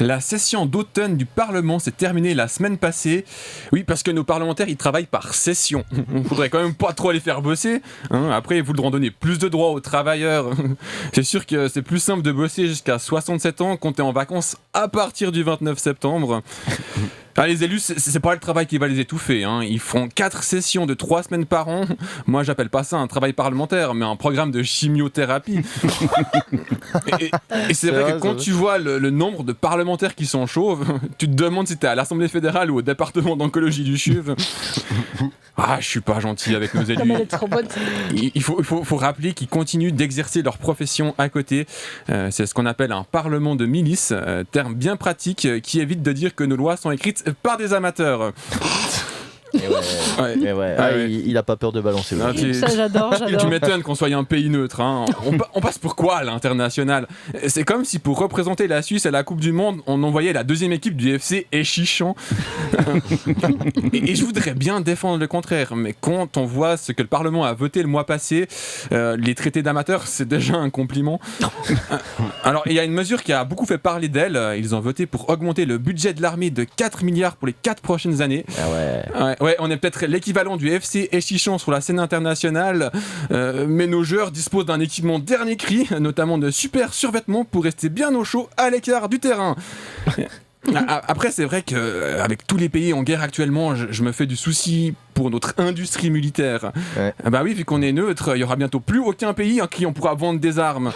La session d'automne du Parlement s'est terminée la semaine passée. Oui, parce que nos parlementaires, ils travaillent par session. On faudrait quand même pas trop les faire bosser. Après, ils voudront donner plus de droits aux travailleurs. C'est sûr que c'est plus simple de bosser jusqu'à 67 ans quand t'es en vacances à partir du 29 septembre. Les élus, c'est pas le travail qui va les étouffer. Ils font 4 sessions de 3 semaines par an. Moi, j'appelle pas ça un travail parlementaire, mais un programme de chimiothérapie. et c'est vrai que quand tu vois le nombre de parlementaires qui sont chauves, tu te demandes si t'es à l'Assemblée fédérale ou au département d'oncologie du CHUV. Je suis pas gentil avec nos élus. Elle est trop bonne. Il faut rappeler qu'ils continuent d'exercer leur profession à côté. C'est ce qu'on appelle un parlement de milice, terme bien pratique qui évite de dire que nos lois sont écrites par des amateurs. Il a pas peur de balancer. Ça, j'adore. Tu m'étonnes qu'on soit un pays neutre. On passe pour quoi à l'international ? C'est comme si pour représenter la Suisse à la Coupe du Monde, on envoyait la deuxième équipe du FC Échichon. et je voudrais bien défendre le contraire, mais quand on voit ce que le Parlement a voté le mois passé, les traités d'amateurs, c'est déjà un compliment. Alors, il y a une mesure qui a beaucoup fait parler d'elle. Ils ont voté pour augmenter le budget de l'armée de 4 milliards pour les 4 prochaines années. Ouais, on est peut-être l'équivalent du FC Échichon sur la scène internationale, mais nos joueurs disposent d'un équipement dernier cri, notamment de super survêtements pour rester bien au chaud à l'écart du terrain. Après, c'est vrai qu'avec tous les pays en guerre actuellement, je me fais du souci pour notre industrie militaire. Oui, vu qu'on est neutre, il y aura bientôt plus aucun pays à qui on pourra vendre des armes.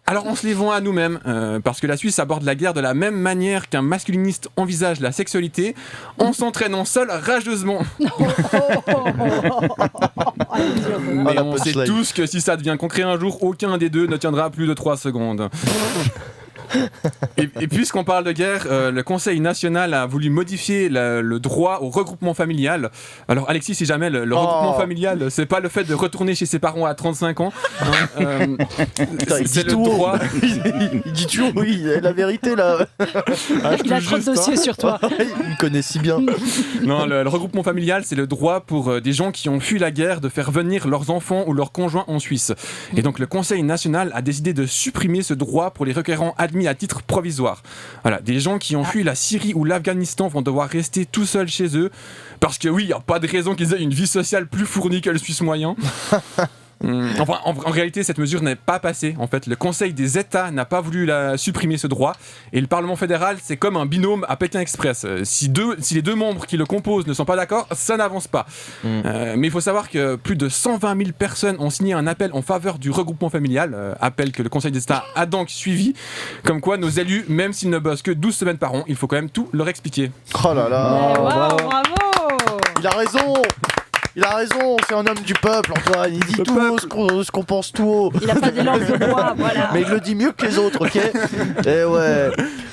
Alors on se les vend à nous-mêmes, parce que la Suisse aborde la guerre de la même manière qu'un masculiniste envisage la sexualité, en s'entraînant seul rageusement. Mais on sait tous que si ça devient concret un jour, aucun des deux ne tiendra plus de 3 secondes. Et puisqu'on parle de guerre, le Conseil national a voulu modifier le droit au regroupement familial. Alors Alexis, si jamais le regroupement familial, c'est pas le fait de retourner chez ses parents à 35 ans, c'est le droit. Il dit toujours oui, la vérité là. Il a trop de dossiers sur toi. Il connaît si bien. Non, le regroupement familial, c'est le droit pour des gens qui ont fui la guerre de faire venir leurs enfants ou leurs conjoints en Suisse. Et donc le Conseil national a décidé de supprimer ce droit pour les requérants admis à titre provisoire. Voilà, des gens qui ont fui la Syrie ou l'Afghanistan vont devoir rester tout seuls chez eux, parce que oui, il n'y a pas de raison qu'ils aient une vie sociale plus fournie que le Suisse moyen. Enfin, en réalité, cette mesure n'est pas passée. En fait, le Conseil des États n'a pas voulu supprimer ce droit, et le Parlement fédéral, c'est comme un binôme à Pékin Express. Si les deux membres qui le composent ne sont pas d'accord, ça n'avance pas. Mais il faut savoir que plus de 120 000 personnes ont signé un appel en faveur du regroupement familial, appel que le Conseil des États a donc suivi. Comme quoi, nos élus, même s'ils ne bossent que 12 semaines par an, il faut quand même tout leur expliquer. Oh là là. Bravo. Il a raison, c'est un homme du peuple, Antoine. Il dit tout haut ce qu'on pense tout haut. Il a pas des langues de bois, voilà. Mais il le dit mieux que les autres, ok ? Et ouais.